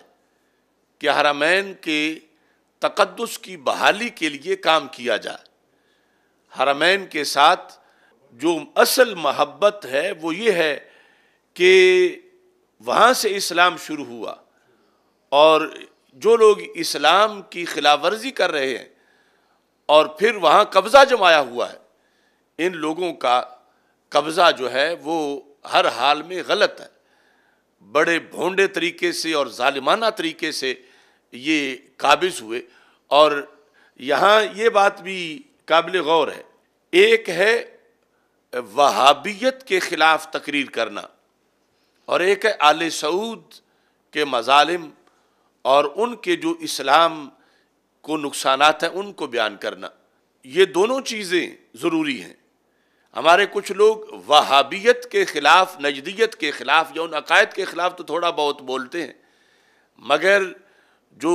کہ حرمین کے تقدس کی بحالی کے لیے کام کیا جائے۔ حرمین کے ساتھ جو اصل محبت ہے وہ یہ ہے کہ وہاں سے اسلام شروع ہوا، اور جو لوگ اسلام کی خلاف ورزی کر رہے ہیں اور پھر وہاں قبضہ جمایا ہوا ہے، ان لوگوں کا قبضہ جو ہے وہ ہر حال میں غلط ہے۔ بڑے بھونڈے طریقے سے اور ظالمانہ طریقے سے یہ قابض ہوئے، اور یہاں یہ بات بھی قابل غور ہے، ایک ہے وہابیت کے خلاف تقریر کرنا، اور ایک ہے آل سعود کے مظالم اور ان کے جو اسلام کو نقصانات ہیں ان کو بیان کرنا۔ یہ دونوں چیزیں ضروری ہیں۔ ہمارے کچھ لوگ وہابیت کے خلاف، نجدیت کے خلاف یا ان عقائد کے خلاف تو تھوڑا بہت بولتے ہیں، مگر جو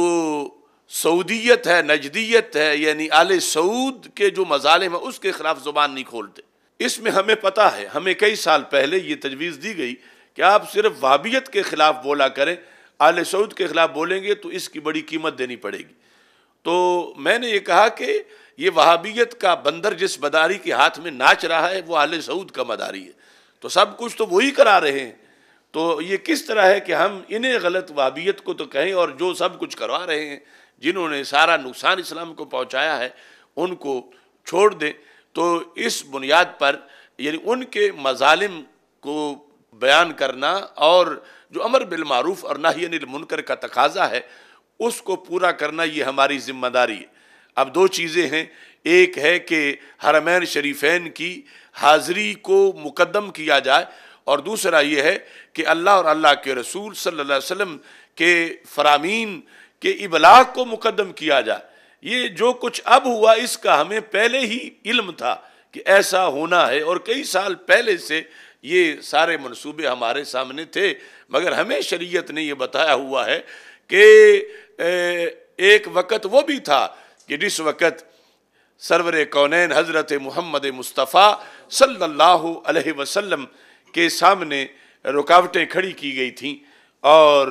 سعودیت ہے، نجدیت ہے، یعنی آل سعود کے جو مظالم ہیں اس کے خلاف زبان نہیں کھولتے۔ اس میں ہمیں پتہ ہے، ہمیں کئی سال پہلے یہ تجویز دی گئی کہ آپ صرف وہابیت کے خلاف بولا کریں، آل سعود کے خلاف بولیں گے تو اس کی بڑی قیمت دینی پڑے گی۔ تو میں نے یہ کہا کہ یہ وہابیت کا بندر جس مداری کے ہاتھ میں ناچ رہا ہے وہ آل سعود کا مداری ہے، تو سب کچھ تو وہی کرا رہے ہیں، تو یہ کس طرح ہے کہ ہم انہیں غلط وہابیت کو تو کہیں اور جو سب کچھ کروا رہے ہیں، جنہوں نے سارا نقصان اسلام کو پہنچایا ہے، ان کو چھوڑ دیں۔ تو اس بنیاد پر یعنی ان کے مظالم کو بیان کرنا اور جو امر بالمعروف اور نہی عن المنکر کا تقاضا ہے اس کو پورا کرنا، یہ ہماری ذمہ داری ہے۔ اب دو چیزیں ہیں، ایک ہے کہ حرمین شریفین کی حاضری کو مقدم کیا جائے، اور دوسرا یہ ہے کہ اللہ اور اللہ کے رسول صلی اللہ علیہ وسلم کے فرامین کے ابلاغ کو مقدم کیا جائے۔ یہ جو کچھ اب ہوا اس کا ہمیں پہلے ہی علم تھا کہ ایسا ہونا ہے، اور کئی سال پہلے سے یہ سارے منصوبے ہمارے سامنے تھے، مگر ہمیں شریعت نے یہ بتایا ہوا ہے کہ ایک وقت وہ بھی تھا کہ جس وقت سرور کونین حضرت محمد مصطفیٰ صلی اللہ علیہ وسلم کے سامنے رکاوٹیں کھڑی کی گئی تھیں، اور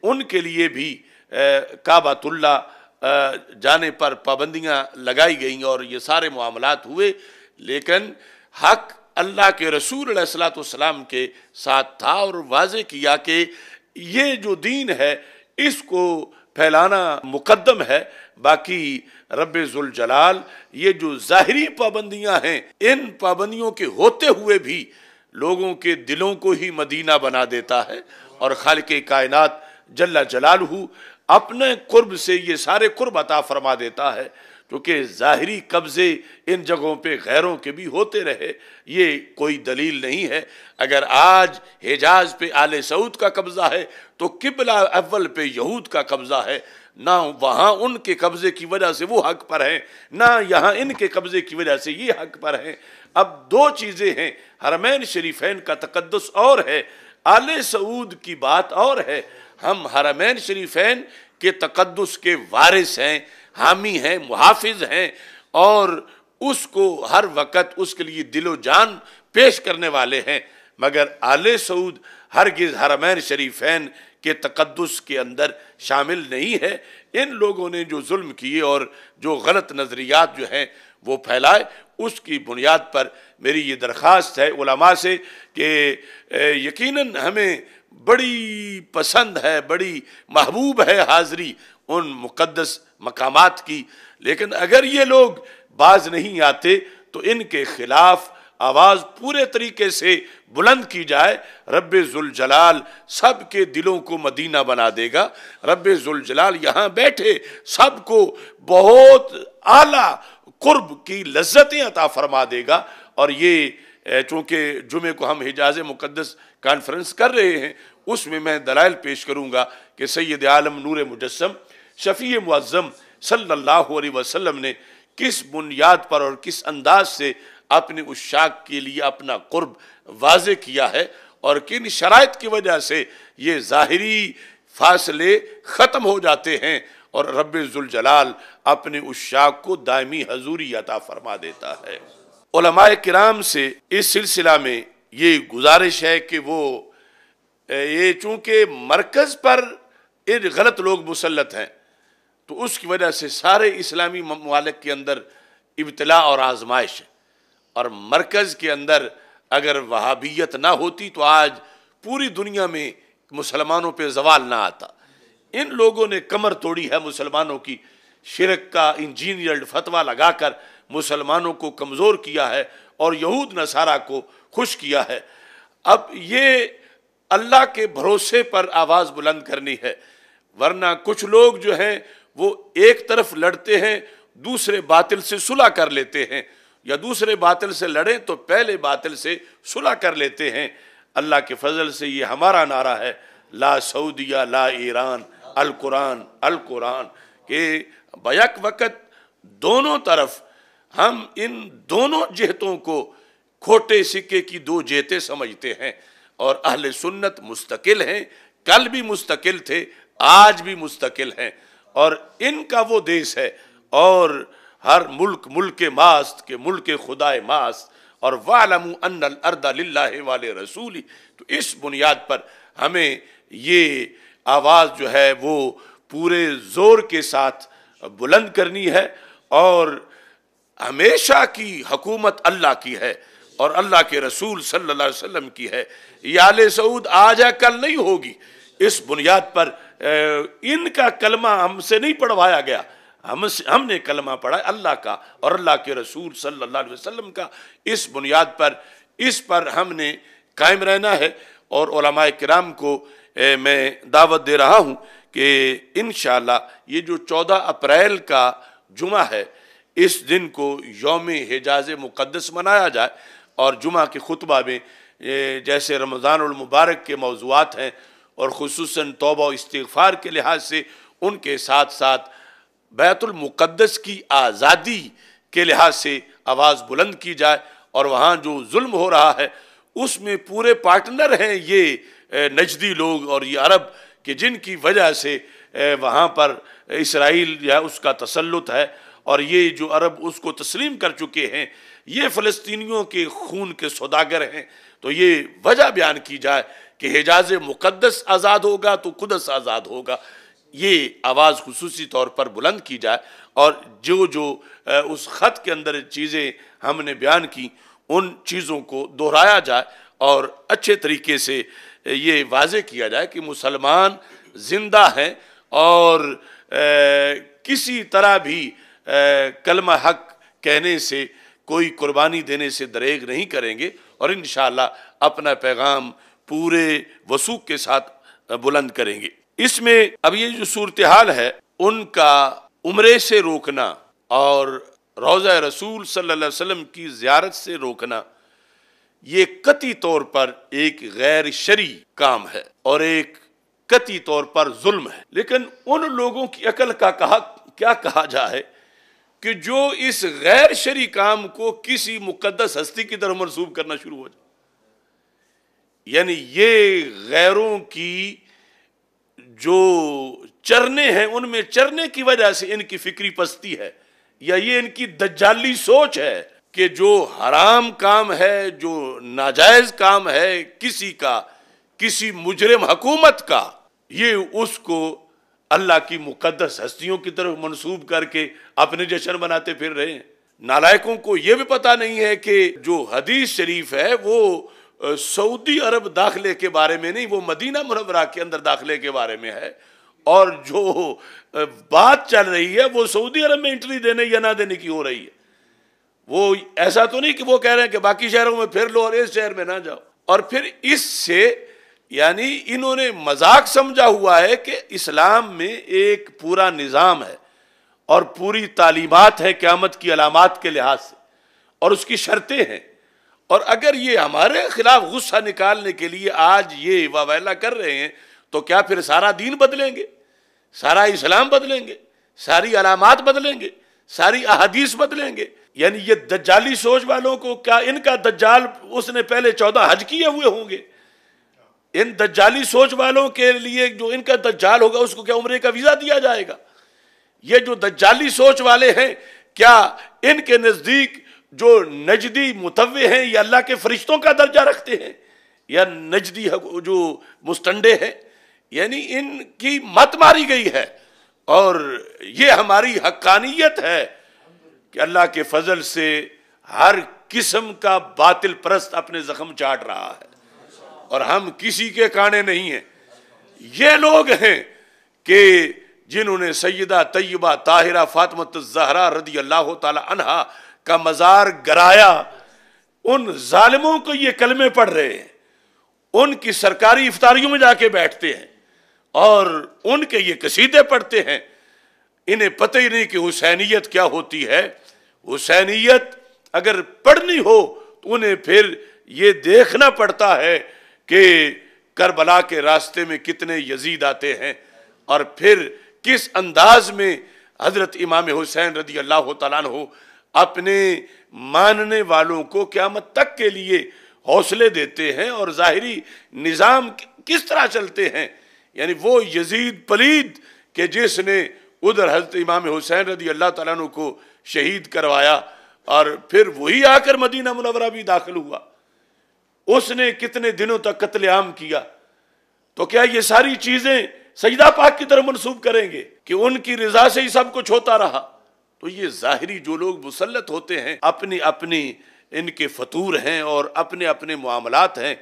ان کے لیے بھی کعبۃ اللہ جانے پر پابندیاں لگائی گئیں اور یہ سارے معاملات ہوئے، لیکن حق اللہ کے رسول علیہ الصلوۃ والسلام کے ساتھ تھا، اور واضح کیا کہ یہ جو دین ہے اس کو پھیلانا مقدم ہے۔ باقی رب ذوالجلال یہ جو ظاہری پابندیاں ہیں، ان پابندیوں کے ہوتے ہوئے بھی لوگوں کے دلوں کو ہی مدینہ بنا دیتا ہے، اور خالق کائنات جل جلالہ اپنے قرب سے یہ سارے قرب عطا فرما دیتا ہے، کیونکہ ظاہری قبضے ان جگہوں پہ غیروں کے بھی ہوتے رہے، یہ کوئی دلیل نہیں ہے۔ اگر آج حجاز پہ آل سعود کا قبضہ ہے تو قبلہ اول پہ یہود کا قبضہ ہے، نہ وہاں ان کے قبضے کی وجہ سے وہ حق پر ہیں، نہ یہاں ان کے قبضے کی وجہ سے یہ حق پر ہیں۔ اب دو چیزیں ہیں، حرمین شریفین کا تقدس اور ہے، آل سعود کی بات اور ہے۔ ہم حرمین شریفین کے تقدس کے وارث ہیں، حامی ہیں، محافظ ہیں، اور اس کو ہر وقت اس کے لیے دل و جان پیش کرنے والے ہیں، مگر آل سعود ہرگز حرمین شریفین کے تقدس کے اندر شامل نہیں ہے۔ ان لوگوں نے جو ظلم کیے اور جو غلط نظریات جو ہیں وہ پھیلائے، اس کی بنیاد پر میری یہ درخواست ہے علماء سے کہ یقیناً ہمیں بڑی پسند ہے، بڑی محبوب ہے حاضری ان مقدس مقامات کی، لیکن اگر یہ لوگ باز نہیں آتے تو ان کے خلاف آواز پورے طریقے سے بلند کی جائے۔ رب ذوالجلال سب کے دلوں کو مدینہ بنا دے گا، رب ذوالجلال یہاں بیٹھے سب کو بہت اعلیٰ قرب کی لذتیں عطا فرما دے گا۔ اور یہ چونکہ جمعے کو ہم حجاز مقدس کانفرنس کر رہے ہیں، اس میں دلائل پیش کروں گا کہ سید عالم نور مجسم شفیع معظم صلی اللہ علیہ وسلم نے کس بنیاد پر اور کس انداز سے اپنے عشاق کے لیے اپنا قرب واضح کیا ہے، اور کن شرائط کی وجہ سے یہ ظاہری فاصلے ختم ہو جاتے ہیں اور رب ذوالجلال اپنے عشاق کو دائمی حضوری عطا فرما دیتا ہے۔ علماء کرام سے اس سلسلہ میں یہ گزارش ہے کہ وہ یہ چونکہ مرکز پر ان غلط لوگ مسلط ہیں، تو اس کی وجہ سے سارے اسلامی ممالک کے اندر ابتلا اور آزمائش ہے، اور مرکز کے اندر اگر وہابیت نہ ہوتی تو آج پوری دنیا میں مسلمانوں پہ زوال نہ آتا۔ ان لوگوں نے کمر توڑی ہے مسلمانوں کی، شرک کا انجینئرڈ فتویٰ لگا کر مسلمانوں کو کمزور کیا ہے اور یہود نصارہ کو خوش کیا ہے۔ اب یہ اللہ کے بھروسے پر آواز بلند کرنی ہے، ورنہ کچھ لوگ جو ہیں وہ ایک طرف لڑتے ہیں، دوسرے باطل سے صلح کر لیتے ہیں، یا دوسرے باطل سے لڑیں تو پہلے باطل سے صلح کر لیتے ہیں۔ اللہ کے فضل سے یہ ہمارا نعرہ ہے، لا سعودیہ لا ایران، القرآن القرآن، کہ بیک وقت دونوں طرف ہم ان دونوں جہتوں کو کھوٹے سکے کی دو جہتیں سمجھتے ہیں، اور اہل سنت مستقل ہیں، کل بھی مستقل تھے، آج بھی مستقل ہیں، اور ان کا وہ دیس ہے، اور ہر ملک ملک ماست کہ ملک خدائے ماست، اور وَاعْلَمُوا أَنَّ الْأَرْضَ لِلَّهِ وَلِرَسُولِهِ۔ تو اس بنیاد پر ہمیں یہ آواز جو ہے وہ پورے زور کے ساتھ بلند کرنی ہے، اور ہمیشہ کی حکومت اللہ کی ہے اور اللہ کے رسول صلی اللہ علیہ وسلم کی ہے۔ یہ آل سعود آج ہے کل نہیں ہوگی۔ اس بنیاد پر ان کا کلمہ ہم سے نہیں پڑھوایا گیا، ہم نے کلمہ پڑھا اللہ کا اور اللہ کے رسول صلی اللہ علیہ وسلم کا۔ اس بنیاد پر اس پر ہم نے قائم رہنا ہے، اور علماء کرام کو میں دعوت دے رہا ہوں کہ انشاءاللہ یہ جو 14 اپریل کا جمعہ ہے، اس دن کو یوم حجاز مقدس منایا جائے، اور جمعہ کے خطبہ میں جیسے رمضان المبارک کے موضوعات ہیں، اور خصوصاً توبہ و استغفار کے لحاظ سے ان کے ساتھ ساتھ بیت المقدس کی آزادی کے لحاظ سے آواز بلند کی جائے، اور وہاں جو ظلم ہو رہا ہے اس میں پورے پارٹنر ہیں یہ نجدی لوگ اور یہ عرب، کہ جن کی وجہ سے وہاں پر اسرائیل یا اس کا تسلط ہے، اور یہ جو عرب اس کو تسلیم کر چکے ہیں یہ فلسطینیوں کے خون کے سوداگر ہیں۔ تو یہ وجہ بیان کی جائے کہ حجاز مقدس آزاد ہوگا تو قدس آزاد ہوگا، یہ آواز خصوصی طور پر بلند کی جائے، اور جو اس خط کے اندر چیزیں ہم نے بیان کی ان چیزوں کو دہرایا جائے، اور اچھے طریقے سے یہ واضح کیا جائے کہ مسلمان زندہ ہیں، اور کسی طرح بھی کلمہ حق کہنے سے کوئی قربانی دینے سے دریغ نہیں کریں گے، اور انشاءاللہ اپنا پیغام پورے وثوق کے ساتھ بلند کریں گے۔ اس میں اب یہ جو صورتحال ہے ان کا عمرے سے روکنا اور روضہ رسول صلی اللہ علیہ وسلم کی زیارت سے روکنا، یہ قطعی طور پر ایک غیر شرعی کام ہے اور ایک قطعی طور پر ظلم ہے۔ لیکن ان لوگوں کی عقل کا کیا کہا جائے کہ جو اس غیر شرعی کام کو کسی مقدس ہستی کی طرف منسوب کرنا شروع ہو جائے، یعنی یہ غیروں کی جو چرنے ہیں ان میں چرنے کی وجہ سے ان کی فکری پستی ہے، یا یہ ان کی دجالی سوچ ہے کہ جو حرام کام ہے، جو ناجائز کام ہے کسی کا، کسی مجرم حکومت کا، یہ اس کو اللہ کی مقدس ہستیوں کی طرف منسوب کر کے اپنے جشن مناتے پھر رہے ہیں۔ نالائقوں کو یہ بھی پتہ نہیں ہے کہ جو حدیث شریف ہے وہ سعودی عرب داخلے کے بارے میں نہیں، وہ مدینہ منورہ کے اندر داخلے کے بارے میں ہے، اور جو بات چل رہی ہے وہ سعودی عرب میں انٹری دینے یا نہ دینے کی ہو رہی ہے۔ وہ ایسا تو نہیں کہ وہ کہہ رہے ہیں کہ باقی شہروں میں پھر لو اور اس شہر میں نہ جاؤ، اور پھر اس سے یعنی انہوں نے مذاق سمجھا ہوا ہے کہ اسلام میں ایک پورا نظام ہے اور پوری تعلیمات ہے قیامت کی علامات کے لحاظ سے، اور اس کی شرطیں ہیں، اور اگر یہ ہمارے خلاف غصہ نکالنے کے لیے آج یہ واویلا کر رہے ہیں تو کیا پھر سارا دین بدلیں گے، سارا اسلام بدلیں گے، ساری علامات بدلیں گے، ساری احادیث بدلیں گے؟ یعنی یہ دجالی سوچ والوں کو کیا ان کا دجال اس نے پہلے 14 حج کیے ہوئے ہوں گے؟ ان دجالی سوچ والوں کے لیے جو ان کا دجال ہوگا اس کو کیا عمرے کا ویزا دیا جائے گا؟ یہ جو دجالی سوچ والے ہیں کیا ان کے نزدیک جو نجدی متوع ہیں یہ اللہ کے فرشتوں کا درجہ رکھتے ہیں، یا نجدی جو مستنڈے ہیں؟ یعنی ان کی مت ماری گئی ہے، اور یہ ہماری حقانیت ہے کہ اللہ کے فضل سے ہر قسم کا باطل پرست اپنے زخم چاٹ رہا ہے، اور ہم کسی کے کانے نہیں ہیں۔ یہ لوگ ہیں کہ جنہوں نے سیدہ طیبہ طاہرہ فاطمہ الزہرا رضی اللہ تعالی عنہا کا مزار گرایا، ان ظالموں کو یہ کلمے پڑھ رہے ہیں، ان کی سرکاری افطاریوں میں جا کے بیٹھتے ہیں اور ان کے یہ قصیدے پڑھتے ہیں۔ انہیں پتہ ہی نہیں کہ حسینیت کیا ہوتی ہے۔ حسینیت اگر پڑھنی ہو تو انہیں پھر یہ دیکھنا پڑتا ہے کہ کربلا کے راستے میں کتنے یزید آتے ہیں، اور پھر کس انداز میں حضرت امام حسین رضی اللہ تعالیٰ عنہ اپنے ماننے والوں کو قیامت تک کے لیے حوصلے دیتے ہیں، اور ظاہری نظام کس طرح چلتے ہیں۔ یعنی وہ یزید پلید کہ جس نے ادھر حضرت امام حسین رضی اللہ تعالیٰ عنہ کو شہید کروایا، اور پھر وہی آ کر مدینہ منورہ بھی داخل ہوا، اس نے کتنے دنوں تک قتل عام کیا۔ تو کیا یہ ساری چیزیں سیدہ پاک کی طرف منسوب کریں گے کہ ان کی رضا سے ہی سب کچھ ہوتا رہا؟ تو یہ ظاہری جو لوگ مسلط ہوتے ہیں، اپنی اپنی ان کے فطور ہیں اور اپنے اپنے معاملات ہیں۔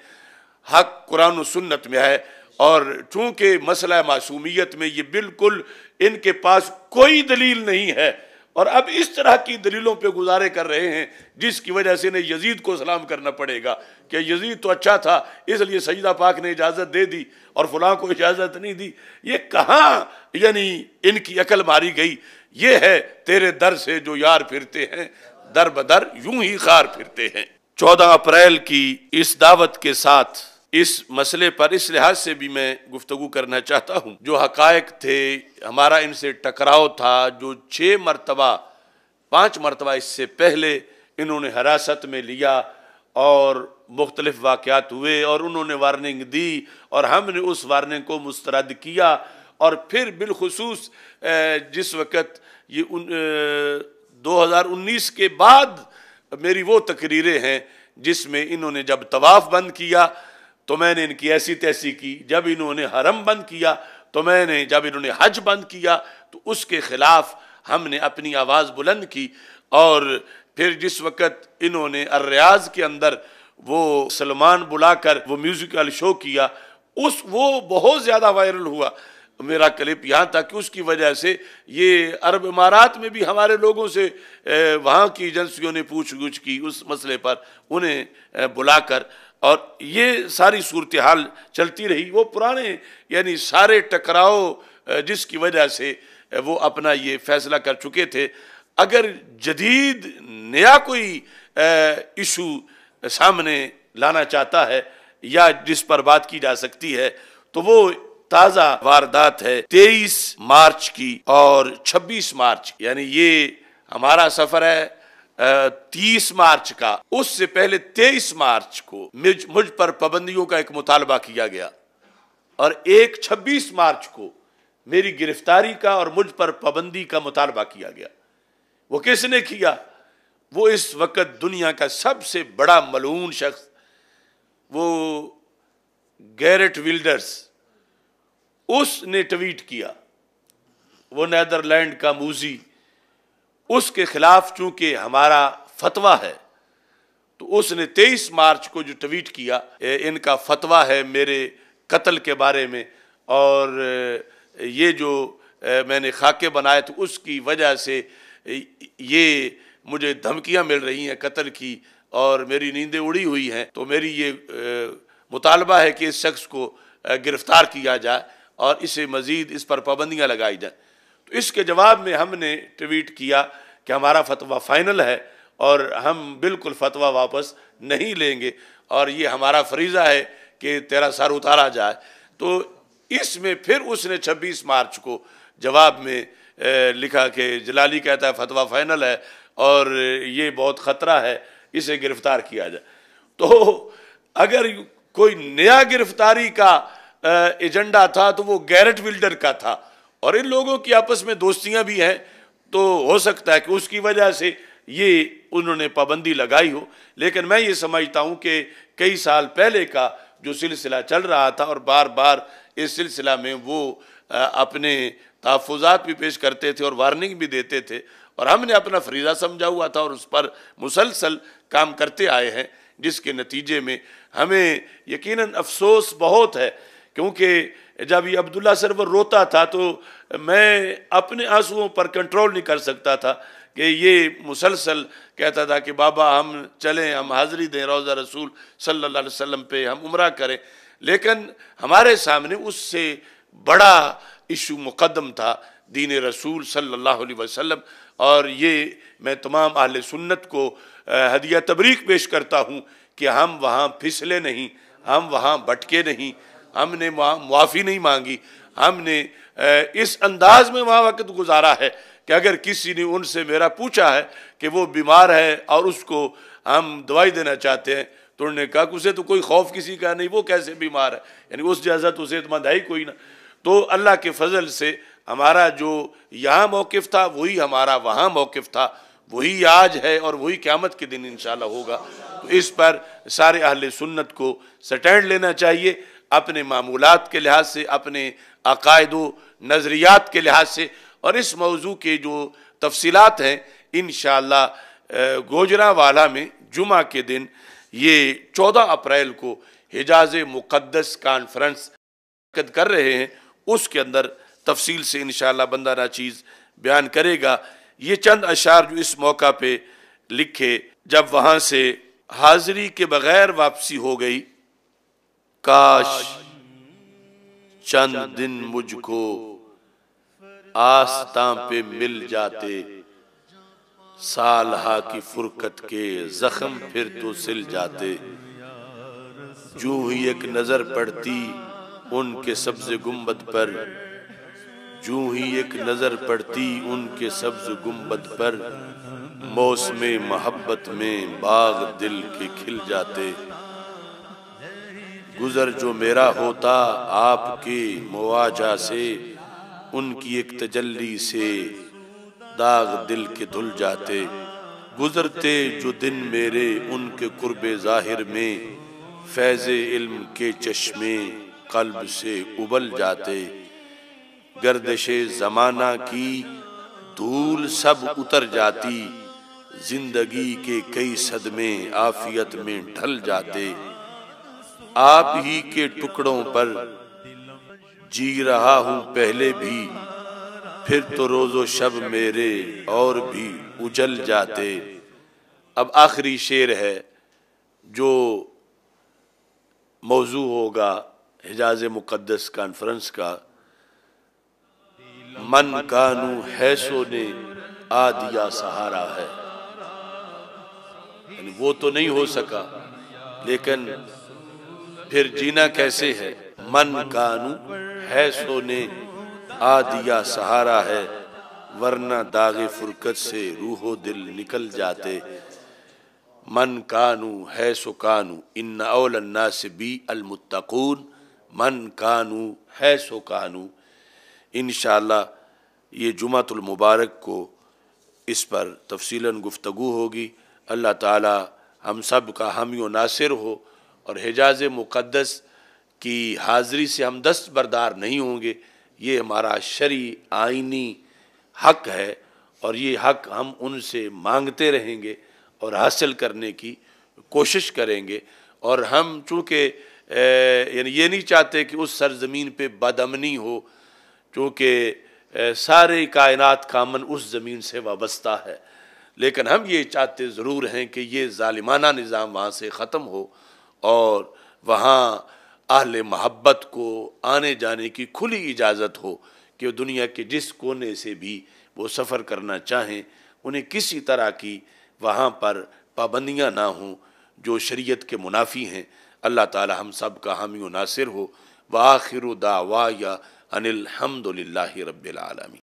حق قرآن و سنت میں ہے، اور چونکہ مسئلہ معصومیت میں یہ بالکل ان کے پاس کوئی دلیل نہیں ہے، اور اب اس طرح کی دلیلوں پہ گزارے کر رہے ہیں جس کی وجہ سے انہیں یزید کو سلام کرنا پڑے گا کہ یزید تو اچھا تھا اس لیے سیدہ پاک نے اجازت دے دی اور فلاں کو اجازت نہیں دی۔ یہ کہاں یعنی ان کی عقل ماری گئی؟ یہ ہے تیرے در سے جو یار پھرتے ہیں، در بدر یوں ہی خار پھرتے ہیں۔ 14 اپریل کی اس دعوت کے ساتھ اس مسئلے پر اس لحاظ سے بھی میں گفتگو کرنا چاہتا ہوں، جو حقائق تھے، ہمارا ان سے ٹکراؤ تھا، جو 5 مرتبہ اس سے پہلے انہوں نے حراست میں لیا اور مختلف واقعات ہوئے، اور انہوں نے وارننگ دی اور ہم نے اس وارننگ کو مسترد کیا، اور پھر بالخصوص جس وقت یہ 2019 کے بعد میری وہ تقریریں ہیں جس میں انہوں نے جب طواف بند کیا تو میں نے ان کی ایسی تیسی کی، جب انہوں نے حرم بند کیا تو میں نے، جب انہوں نے حج بند کیا تو اس کے خلاف ہم نے اپنی آواز بلند کی، اور پھر جس وقت انہوں نے الریاض کے اندر وہ سلمان بلا کر وہ میوزیکل شو کیا، وہ بہت زیادہ وائرل ہوا میرا کلپ، یہاں تک کہ اس کی وجہ سے یہ عرب امارات میں بھی ہمارے لوگوں سے وہاں کی ایجنسیوں نے پوچھ گچھ کی اس مسئلے پر انہیں بلا کر، اور یہ ساری صورتحال چلتی رہی۔ وہ پرانے یعنی سارے ٹکراؤ جس کی وجہ سے وہ اپنا یہ فیصلہ کر چکے تھے، اگر جدید نیا کوئی ایشو سامنے لانا چاہتا ہے یا جس پر بات کی جا سکتی ہے تو وہ تازہ واردات ہے 23 مارچ کی اور 26 مارچ، یعنی یہ ہمارا سفر ہے 30 مارچ کا، اس سے پہلے 23 مارچ کو مجھ پر پابندیوں کا ایک مطالبہ کیا گیا، اور 26 مارچ کو میری گرفتاری کا اور مجھ پر پابندی کا مطالبہ کیا گیا۔ وہ کس نے کیا؟ وہ اس وقت دنیا کا سب سے بڑا ملعون شخص، وہ گیرٹ ولڈرز، اس نے ٹویٹ کیا، وہ نیدرلینڈ کا موذی، اس کے خلاف چونکہ ہمارا فتویٰ ہے تو اس نے 23 مارچ کو جو ٹویٹ کیا، ان کا فتویٰ ہے میرے قتل کے بارے میں، اور یہ جو میں نے خاکے بنائے تو اس کی وجہ سے یہ مجھے دھمکیاں مل رہی ہیں قتل کی، اور میری نیندیں اڑی ہوئی ہیں، تو میری یہ مطالبہ ہے کہ اس شخص کو گرفتار کیا جائے اور اسے مزید اس پر پابندیاں لگائی جائیں۔ تو اس کے جواب میں ہم نے ٹویٹ کیا کہ ہمارا فتویٰ فائنل ہے اور ہم بالکل فتویٰ واپس نہیں لیں گے، اور یہ ہمارا فریضہ ہے کہ تیرا سر اتارا جائے۔ تو اس میں پھر اس نے 26 مارچ کو جواب میں لکھا کہ جلالی کہتا ہے فتویٰ فائنل ہے اور یہ بہت خطرہ ہے، اسے گرفتار کیا جائے۔ تو اگر کوئی نیا گرفتاری کا ایجنڈا تھا تو وہ گیرٹ ولڈر کا تھا، اور ان لوگوں کی آپس میں دوستیاں بھی ہیں، تو ہو سکتا ہے کہ اس کی وجہ سے یہ انہوں نے پابندی لگائی ہو، لیکن میں یہ سمجھتا ہوں کہ کئی سال پہلے کا جو سلسلہ چل رہا تھا اور بار بار اس سلسلہ میں وہ اپنے تحفظات بھی پیش کرتے تھے اور وارننگ بھی دیتے تھے، اور ہم نے اپنا فریضہ سمجھا ہوا تھا اور اس پر مسلسل کام کرتے آئے ہیں، جس کے نتیجے میں ہمیں یقیناً افسوس بہت ہے، کیونکہ جب یہ عبداللہ سرور روتا تھا تو میں اپنے آنسوؤں پر کنٹرول نہیں کر سکتا تھا کہ یہ مسلسل کہتا تھا کہ بابا ہم چلیں، ہم حاضری دیں روضہ رسول صلی اللہ علیہ وسلم پہ، ہم عمرہ کریں، لیکن ہمارے سامنے اس سے بڑا ایشو مقدم تھا دین رسول صلی اللہ علیہ وسلم، اور یہ میں تمام اہل سنت کو ہدیہ تبریک پیش کرتا ہوں کہ ہم وہاں پھسلے نہیں، ہم وہاں بھٹکے نہیں، ہم نے وہاں معافی نہیں مانگی، ہم نے اس انداز میں وہاں وقت گزارا ہے کہ اگر کسی نے ان سے میرا پوچھا ہے کہ وہ بیمار ہے اور اس کو ہم دوائی دینا چاہتے ہیں تو انہوں نے کہا کہ اسے تو کوئی خوف کسی کا نہیں، وہ کیسے بیمار ہے، یعنی اس جیسا تو صحت مند ہے ہی کوئی نہ۔ تو اللہ کے فضل سے ہمارا جو یہاں موقف تھا وہی ہمارا وہاں موقف تھا، وہی آج ہے اور وہی قیامت کے دن انشاءاللہ ہوگا۔ تو اس پر سارے اہل سنت کو سٹینڈ لینا چاہیے، اپنے معمولات کے لحاظ سے، اپنے عقائد و نظریات کے لحاظ سے، اور اس موضوع کے جو تفصیلات ہیں انشاءاللہ گوجرانوالہ میں جمعہ کے دن یہ 14 اپریل کو حجاز مقدس کانفرنس کر رہے ہیں، اس کے اندر تفصیل سے انشاءاللہ بندہ ناچیز بیان کرے گا۔ یہ چند اشعار جو اس موقع پہ لکھے جب وہاں سے حاضری کے بغیر واپسی ہو گئی، کاش چند دن مجھ کو آستاں پہ مل جاتے، سالہا کی فرقت کے زخم پھر تو سل جاتے، جو ہی ایک نظر پڑتی ان کے سبز گنبد پر، جو ہی ایک نظر پڑتی ان کے سبز گنبد پر، موسم محبت میں باغ دل کے کھل جاتے، گزر جو میرا ہوتا آپ کے مواجہ سے، ان کی ایک تجلی سے داغ دل کے دھل جاتے، گزرتے جو دن میرے ان کے قرب ظاہر میں، فیض علم کے چشمے قلب سے ابل جاتے، گردش زمانہ کی دھول سب اتر جاتی، زندگی کے کئی صدمے عافیت میں ڈھل جاتے، آپ ہی کے ٹکڑوں پر جی رہا ہوں پہلے بھی، پھر تو روز و شب میرے اور بھی اجل جاتے۔ اب آخری شعر ہے جو موضوع ہوگا حجاز مقدس کانفرنس کا، من کانو حیثو نے آ دیا سہارا ہے، یعنی وہ تو نہیں ہو سکا لیکن پھر جینا کیسے ہے، من کانو حیثو نے آ دیا سہارا ہے، ورنہ داغ فرقت سے روح و دل نکل جاتے، من کانو حیث کانو ان اول الناس بی المتقون، من کانو حیث کانو۔ انشاءاللہ یہ جمعۃ المبارک کو اس پر تفصیلاً گفتگو ہوگی۔ اللہ تعالی ہم سب کا حامی و ناصر ہو، اور حجاز مقدس کی حاضری سے ہم دستبردار نہیں ہوں گے، یہ ہمارا شرعی آئینی حق ہے، اور یہ حق ہم ان سے مانگتے رہیں گے اور حاصل کرنے کی کوشش کریں گے، اور ہم چونکہ یعنی یہ نہیں چاہتے کہ اس سرزمین پہ بدامنی ہو، چونکہ سارے کائنات کا امن اس زمین سے وابستہ ہے، لیکن ہم یہ چاہتے ضرور ہیں کہ یہ ظالمانہ نظام وہاں سے ختم ہو، اور وہاں اہل محبت کو آنے جانے کی کھلی اجازت ہو کہ دنیا کے جس کونے سے بھی وہ سفر کرنا چاہیں، انہیں کسی طرح کی وہاں پر پابندیاں نہ ہوں جو شریعت کے منافی ہیں۔ اللہ تعالی ہم سب کا حامی و ناصر ہو۔ وآخر دعوایا ان الحمد للہ رب العالمین۔